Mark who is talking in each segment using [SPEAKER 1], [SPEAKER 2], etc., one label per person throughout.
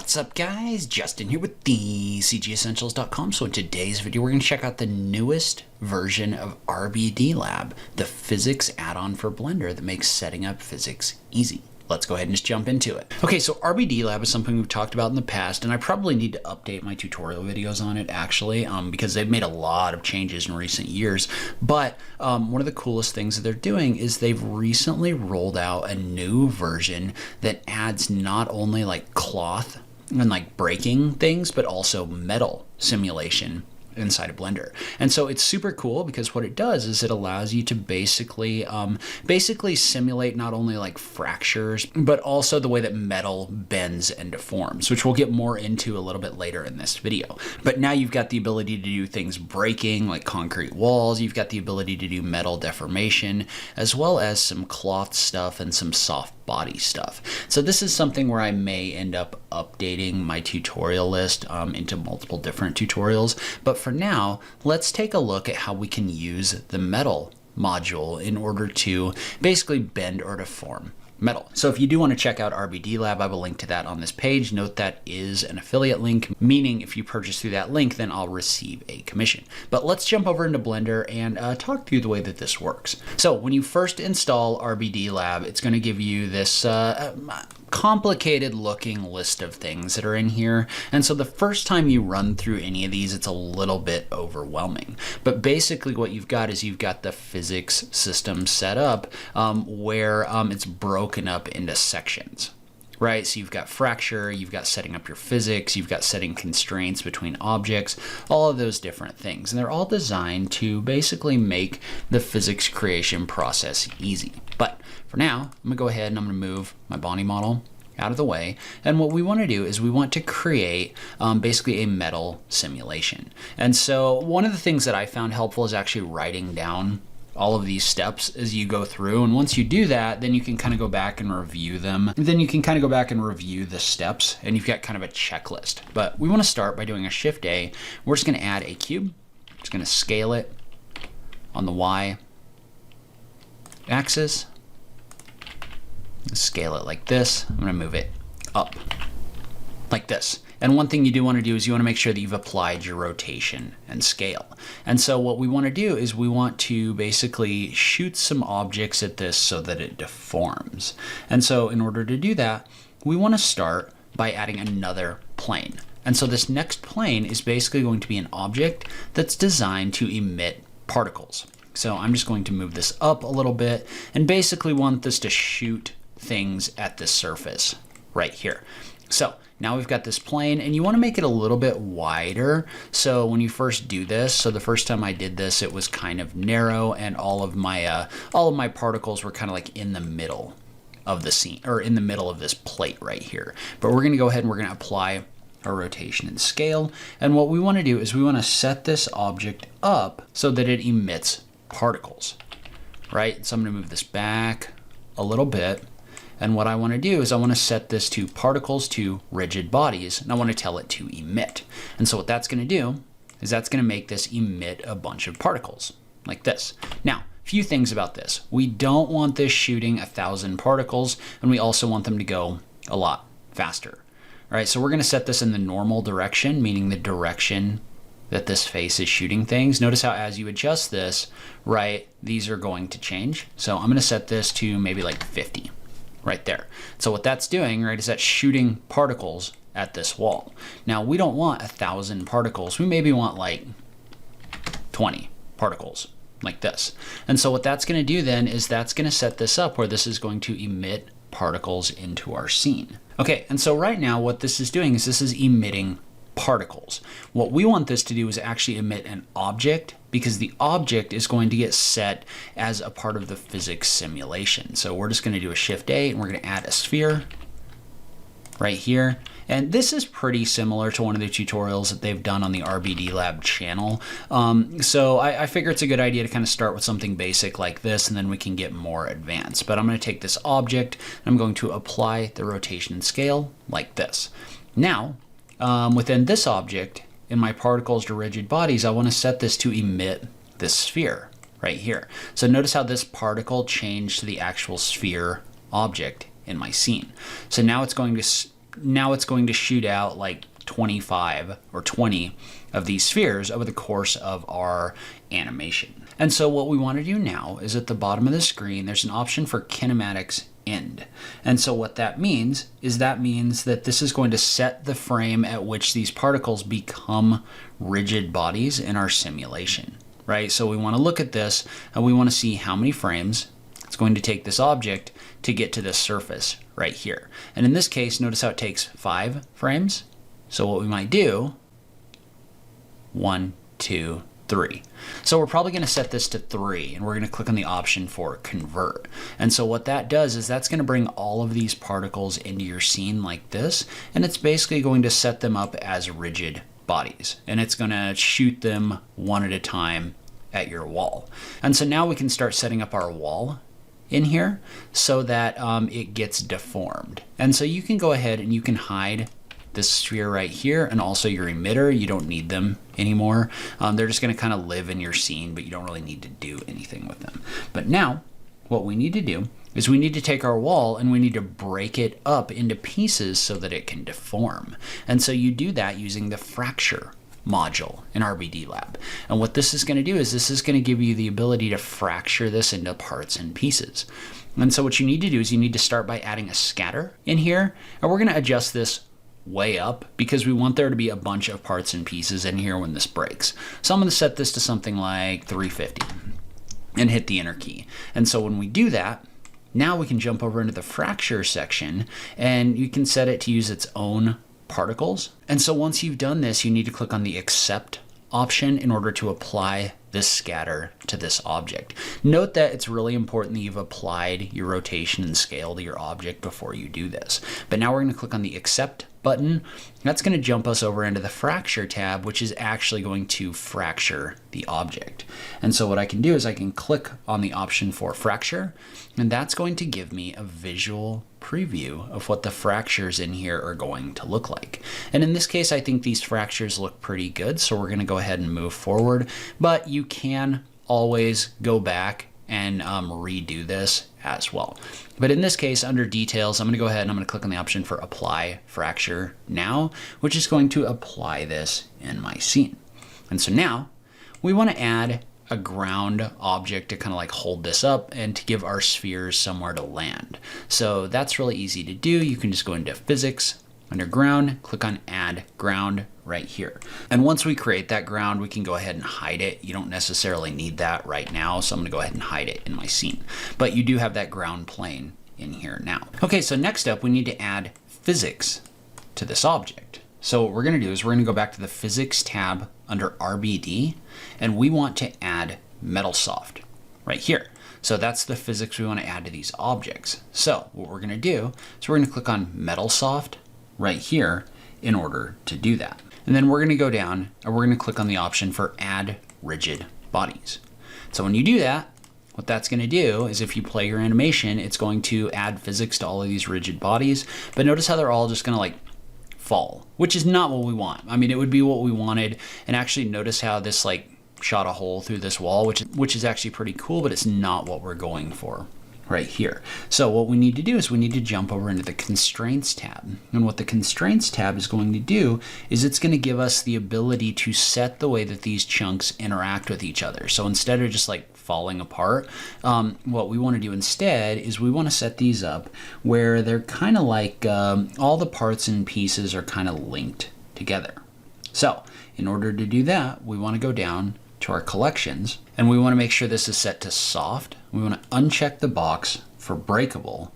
[SPEAKER 1] What's up guys, Justin here with the CGEssentials.com. So in today's video we're going to check out the newest version of RBD Lab, the physics add-on for Blender that makes setting up physics easy. Let's go ahead and just jump into it. Okay, so RBD Lab is something we've talked about in the past, and I probably need to update my tutorial videos on it actually, because they've made a lot of changes in recent years. But one of the coolest things that they're doing is they've recently rolled out a new version that adds not only like cloth and like breaking things, but also metal simulation inside of Blender. And so it's super cool because what it does is it allows you to basically simulate not only like fractures, but also the way that metal bends and deforms, which we'll get more into a little bit later in this video. But now you've got the ability to do things breaking like concrete walls. You've got the ability to do metal deformation, as well as some cloth stuff and some soft body stuff. So this is something where I may end up updating my tutorial list into multiple different tutorials. But for now, let's take a look at how we can use the metal module in order to basically bend or deform metal. So if you do want to check out RBD Lab, I will link to that on this page. Note that is an affiliate link, meaning if you purchase through that link, then I'll receive a commission. But let's jump over into Blender and talk through the way that this works. So when you first install RBD Lab, it's going to give you this complicated looking list of things that are in here. And so the first time you run through any of these, it's a little bit overwhelming. But basically what you've got is you've got the physics system set up where it's broken up into sections. Right, so you've got fracture, you've got setting up your physics, you've got setting constraints between objects, all of those different things. And they're all designed to basically make the physics creation process easy. But for now, I'm gonna go ahead and I'm gonna move my body model out of the way. And what we want to do is we want to create basically a metal simulation. And so one of the things that I found helpful is actually writing down all of these steps as you go through. And once you do that, then you can kind of go back and review them. Then you can kind of go back and review the steps and you've got kind of a checklist. But we want to start by doing a Shift A. We're just going to add a cube. Just going to scale it on the Y axis. Scale it like this. I'm going to move it up like this. And one thing you do want to do is you want to make sure that you've applied your rotation and scale. And so what we want to do is we want to basically shoot some objects at this so that it deforms. And so in order to do that, we want to start by adding another plane. And so this next plane is basically going to be an object that's designed to emit particles. So I'm just going to move this up a little bit and basically want this to shoot things at the surface right here. So now we've got this plane and you want to make it a little bit wider. So when you first do this, so the first time I did this, it was kind of narrow and all of my particles were kind of like in the middle of the scene or in the middle of this plate right here. But we're going to go ahead and we're going to apply our rotation and scale. And what we want to do is we want to set this object up so that it emits particles, right? So I'm going to move this back a little bit. And what I want to do is I want to set this to particles to rigid bodies, and I want to tell it to emit. And so what that's going to do is that's going to make this emit a bunch of particles like this. Now, a few things about this. We don't want this shooting 1,000 particles, and we also want them to go a lot faster. All right, so we're going to set this in the normal direction, meaning the direction that this face is shooting things. Notice how as you adjust this, right, these are going to change. So I'm going to set this to maybe like 50. Right there. So what that's doing, right, is that's shooting particles at this wall. Now we don't want 1,000 particles. We maybe want like 20 particles like this. And so what that's going to do then is that's going to set this up where this is going to emit particles into our scene. Okay, and so right now what this is doing is this is emitting particles. What we want this to do is actually emit an object, because the object is going to get set as a part of the physics simulation. So we're just going to do a Shift A and we're going to add a sphere right here. And this is pretty similar to one of the tutorials that they've done on the RBD Lab channel. So I figure it's a good idea to kind of start with something basic like this, and then we can get more advanced. But I'm going to take this object and I'm going to apply the rotation and scale like this. Now, within this object, in my particles to rigid bodies, I want to set this to emit this sphere right here. So notice how this particle changed to the actual sphere object in my scene. So now it's going to now it's going to shoot out like 25 or 20 of these spheres over the course of our animation. And so what we want to do now is at the bottom of the screen, there's an option for kinematics end. And so what that means is that this is going to set the frame at which these particles become rigid bodies in our simulation, right? So we want to look at this and we want to see how many frames it's going to take this object to get to this surface right here. And in this case, notice how it takes 5 frames. So what we might do, 1, 2, 3. So we're probably going to set this to 3, and we're going to click on the option for convert. And so what that does is that's going to bring all of these particles into your scene like this, and it's basically going to set them up as rigid bodies, and it's going to shoot them one at a time at your wall. And so now we can start setting up our wall in here so that it gets deformed. And so you can go ahead and you can hide this sphere right here and also your emitter. You don't need them anymore. They're just going to kind of live in your scene, but you don't really need to do anything with them. But now what we need to do is we need to take our wall and we need to break it up into pieces so that it can deform. And so you do that using the fracture module in RBD Lab. And what this is going to do is this is going to give you the ability to fracture this into parts and pieces. And so what you need to do is you need to start by adding a scatter in here, and we're going to adjust this way up because we want there to be a bunch of parts and pieces in here when this breaks. So I'm going to set this to something like 350 and hit the enter key. And so when we do that, now we can jump over into the fracture section and you can set it to use its own particles. And so once you've done this, you need to click on the accept option in order to apply this scatter to this object. Note that it's really important that you've applied your rotation and scale to your object before you do this. But now we're going to click on the accept button. That's going to jump us over into the fracture tab, which is actually going to fracture the object. And so what I can do is I can click on the option for fracture, and that's going to give me a visual preview of what the fractures in here are going to look like. And in this case, I think these fractures look pretty good, so we're going to go ahead and move forward. But you can always go back and redo this as well. But in this case, under details, I'm going to go ahead and I'm going to click on the option for apply fracture now, which is going to apply this in my scene. And so now we want to add a ground object to kind of like hold this up and to give our spheres somewhere to land. So that's really easy to do. You can just go into physics, under ground, click on add ground right here. And once we create that ground, we can go ahead and hide it. You don't necessarily need that right now, so I'm going to go ahead and hide it in my scene. But you do have that ground plane in here now. Okay, so next up, we need to add physics to this object. So what we're going to do is we're going to go back to the physics tab under RBD, and we want to add metalsoft right here. So that's the physics we want to add to these objects. So what we're going to do is we're going to click on metalsoft right here in order to do that. And then we're going to go down and we're going to click on the option for add rigid bodies. So when you do that, what that's going to do is if you play your animation, it's going to add physics to all of these rigid bodies. But notice how they're all just going to like fall, which is not what we want. I mean, it would be what we wanted. And actually notice how this like shot a hole through this wall, which is actually pretty cool, but it's not what we're going for right here. So what we need to do is we need to jump over into the constraints tab. And what the constraints tab is going to do is it's going to give us the ability to set the way that these chunks interact with each other. So instead of just like falling apart, what we want to do instead is we want to set these up where they're kind of like all the parts and pieces are kind of linked together. So in order to do that, we want to go down to our collections and we want to make sure this is set to soft. We want to uncheck the box for breakable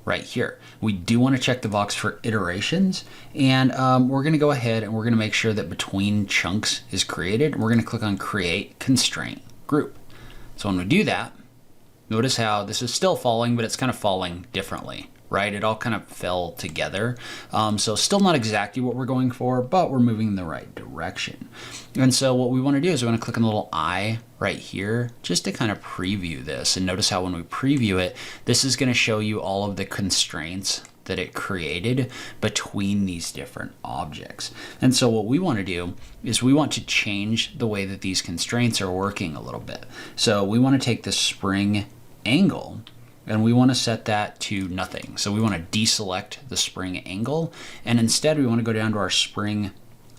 [SPEAKER 1] right here. We do want to check the box for iterations, and we're going to go ahead and we're going to make sure that between chunks is created. We're going to click on create constraint group. So when we do that, notice how this is still falling, but it's kind of falling differently, right? It all kind of fell together. So still not exactly what we're going for, but we're moving in the right direction. And so what we want to do is we want to click on the little eye right here just to kind of preview this. And notice how when we preview it, this is going to show you all of the constraints that it created between these different objects. And so what we want to do is we want to change the way that these constraints are working a little bit. So we want to take the spring angle and we want to set that to nothing. So we want to deselect the spring angle, and instead we want to go down to our spring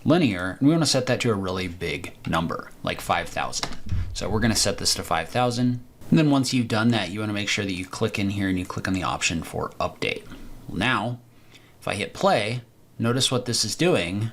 [SPEAKER 1] linear, and we want to set that to a really big number, like 5,000. So we're going to set this to 5,000. And then once you've done that, you want to make sure that you click in here and you click on the option for update. Well, now, if I hit play, notice what this is doing,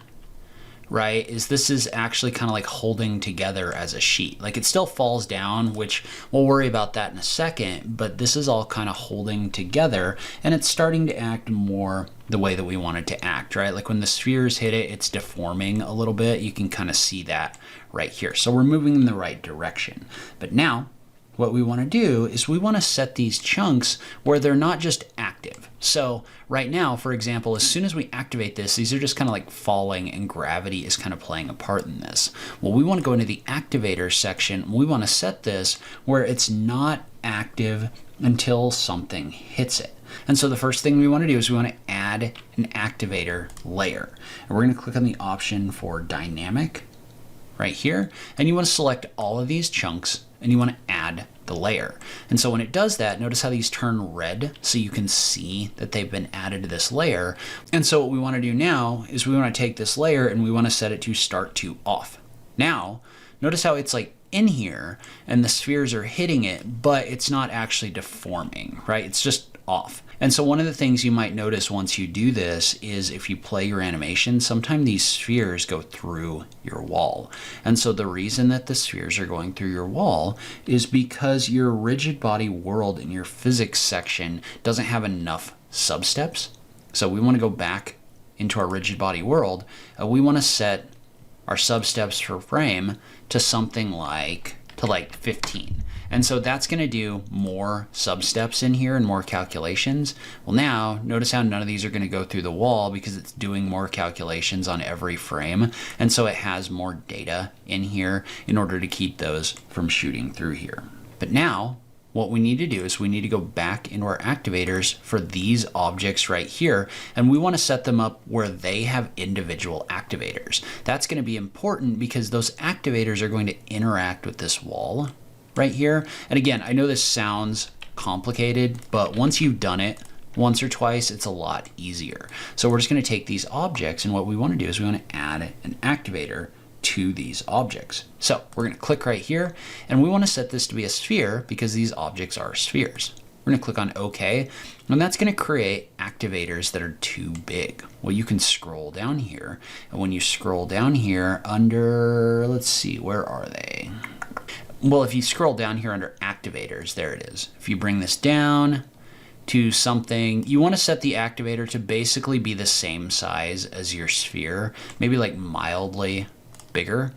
[SPEAKER 1] right, is this is actually kind of like holding together as a sheet. Like it still falls down, which we'll worry about that in a second, but this is all kind of holding together, and it's starting to act more the way that we want it to act, right? Like when the spheres hit it, it's deforming a little bit. You can kind of see that right here. So we're moving in the right direction. But now, what we want to do is we want to set these chunks where they're not just active. So right now, for example, as soon as we activate this, these are just kind of like falling, and gravity is kind of playing a part in this. Well, we want to go into the activator section. We want to set this where it's not active until something hits it. And so the first thing we want to do is we want to add an activator layer. And we're going to click on the option for dynamic right here. And you want to select all of these chunks, and you want to add the layer. And so when it does that, notice how these turn red, so you can see that they've been added to this layer. And so what we want to do now is we want to take this layer and we want to set it to start to off. Now, notice how it's like in here and the spheres are hitting it, but it's not actually deforming, right? It's just off. And so one of the things you might notice once you do this is if you play your animation, sometimes these spheres go through your wall. And so the reason that the spheres are going through your wall is because your rigid body world in your physics section doesn't have enough substeps. So we want to go back into our rigid body world. We want to set our substeps per frame to something like 15. And so that's going to do more substeps in here and more calculations. Well, now notice how none of these are going to go through the wall because it's doing more calculations on every frame. And so it has more data in here in order to keep those from shooting through here. But now what we need to do is we need to go back into our activators for these objects right here, and we want to set them up where they have individual activators. That's going to be important because those activators are going to interact with this wall right here. And again, I know this sounds complicated, but once you've done it once or twice, it's a lot easier. So we're just going to take these objects, and what we want to do is we want to add an activator to these objects. So we're going to click right here, and we want to set this to be a sphere because these objects are spheres. We're going to click on OK, and that's going to create activators that are too big. Well, you can scroll down here, and when you scroll down here under, let's see, where are they? Well, if you scroll down here under activators, there it is. If you bring this down to something, you want to set the activator to basically be the same size as your sphere, maybe like mildly bigger.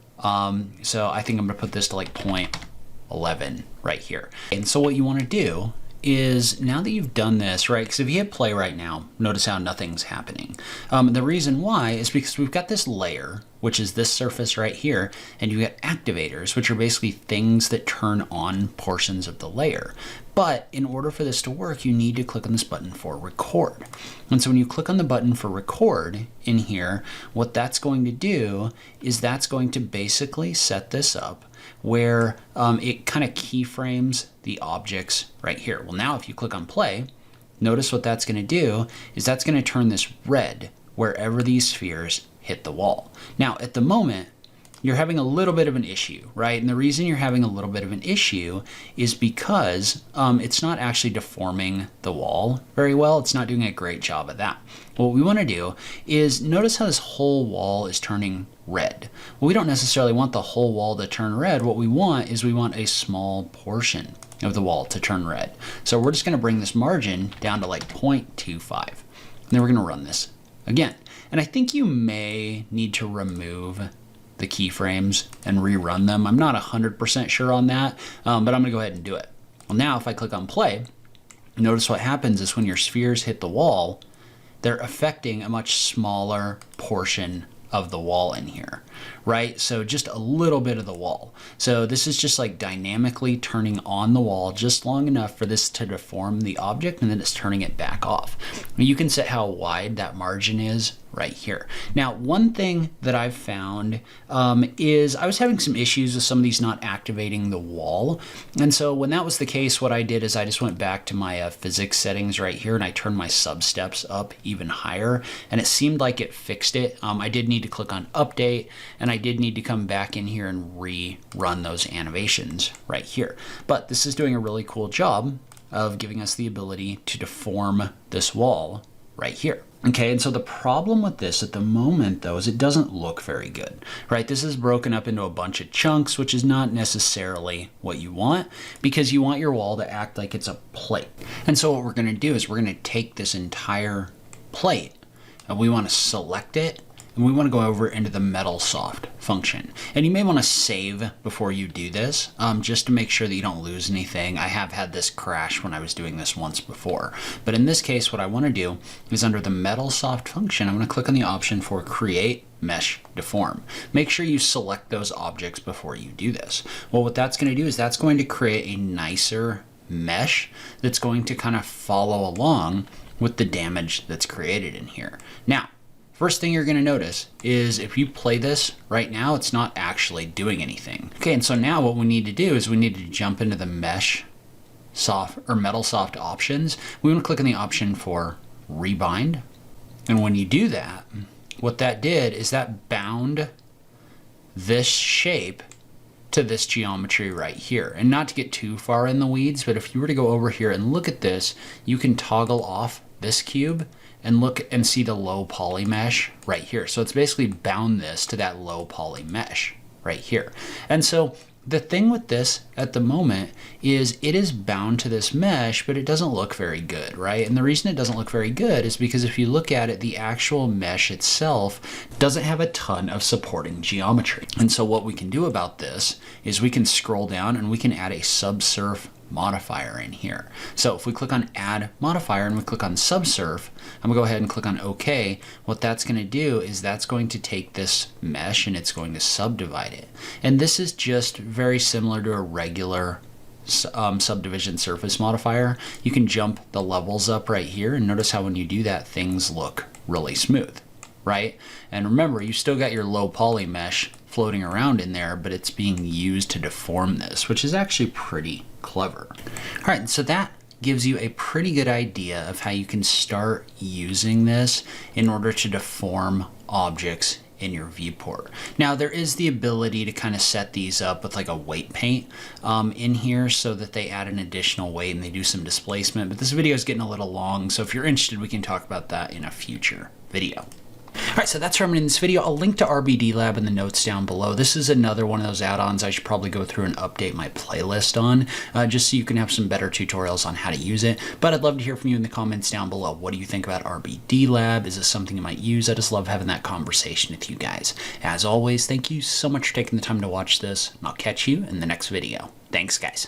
[SPEAKER 1] So I think I'm gonna put this to like 0.11 right here. And so what you want to do is, now that you've done this, right, because if you hit play right now, notice how nothing's happening. The reason why is because we've got this layer, which is this surface right here, and you get activators, which are basically things that turn on portions of the layer. But in order for this to work, you need to click on this button for record. And so when you click on the button for record in here, what that's going to do is that's going to basically set this up where it kind of keyframes the objects right here. Well, now if you click on play, notice what that's going to do is that's going to turn this red wherever these spheres hit the wall. Now, at the moment, you're having a little bit of an issue, right? And the reason you're having a little bit of an issue is because it's not actually deforming the wall very well. It's not doing a great job of that. What we want to do is notice how this whole wall is turning red. Well, we don't necessarily want the whole wall to turn red. What we want is we want a small portion of the wall to turn red. So we're just going to bring this margin down to like 0.25. And then we're going to run this again. And I think you may need to remove the keyframes and rerun them. I'm not 100% sure on that, but I'm going to go ahead and do it. Well, now if I click on play, notice what happens is when your spheres hit the wall, they're affecting a much smaller portion of the wall in here, right? So just a little bit of the wall. So this is just like dynamically turning on the wall just long enough for this to deform the object, and then it's turning it back off. You can set how wide that margin is right here. Now, one thing that I've found is I was having some issues with some of these not activating the wall. And so when that was the case, what I did is I just went back to my physics settings right here and I turned my sub steps up even higher. And it seemed like it fixed it. I did need to click on update and I did need to come back in here and rerun those animations right here. But this is doing a really cool job of giving us the ability to deform this wall right here. Okay, and so the problem with this at the moment, though, is it doesn't look very good, right? This is broken up into a bunch of chunks, which is not necessarily what you want because you want your wall to act like it's a plate. And so what we're going to do is we're going to take this entire plate and we want to select it and we want to go over into the metalsoft function. And you may want to save before you do this, just to make sure that you don't lose anything. I have had this crash when I was doing this once before. But in this case, what I want to do is under the metalsoft function, I'm going to click on the option for create mesh deform. Make sure you select those objects before you do this. Well, what that's going to do is that's going to create a nicer mesh that's going to kind of follow along with the damage that's created in here. Now, first thing you're going to notice is if you play this right now, it's not actually doing anything. Okay, and so now what we need to do is we need to jump into the mesh soft or metalsoft options. We want to click on the option for rebind. And when you do that, what that did is that bound this shape to this geometry right here. And not to get too far in the weeds, but if you were to go over here and look at this, you can toggle off this cube and look and see the low poly mesh right here. So it's basically bound this to that low poly mesh right here. And so the thing with this at the moment is it is bound to this mesh, but it doesn't look very good, right? And the reason it doesn't look very good is because if you look at it, the actual mesh itself doesn't have a ton of supporting geometry. And so what we can do about this is we can scroll down and we can add a subsurf modifier in here. So if we click on add modifier and we click on subsurf, I'm gonna go ahead and click on OK. What that's gonna do is that's going to take this mesh and it's going to subdivide it. And this is just very similar to a regular subdivision surface modifier. You can jump the levels up right here and notice how when you do that, things look really smooth, right? And remember, you still got your low poly mesh floating around in there, but it's being used to deform this, which is actually pretty clever. All right, so that gives you a pretty good idea of how you can start using this in order to deform objects in your viewport. Now there is the ability to kind of set these up with like a weight paint in here so that they add an additional weight and they do some displacement, but this video is getting a little long, so if you're interested, we can talk about that in a future video. All right, so that's where I'm in this video. I'll link to RBD Lab in the notes down below. This is another one of those add-ons I should probably go through and update my playlist on, just so you can have some better tutorials on how to use it. But I'd love to hear from you in the comments down below. What do you think about RBD Lab? Is this something you might use? I just love having that conversation with you guys. As always, thank you so much for taking the time to watch this, and I'll catch you in the next video. Thanks, guys.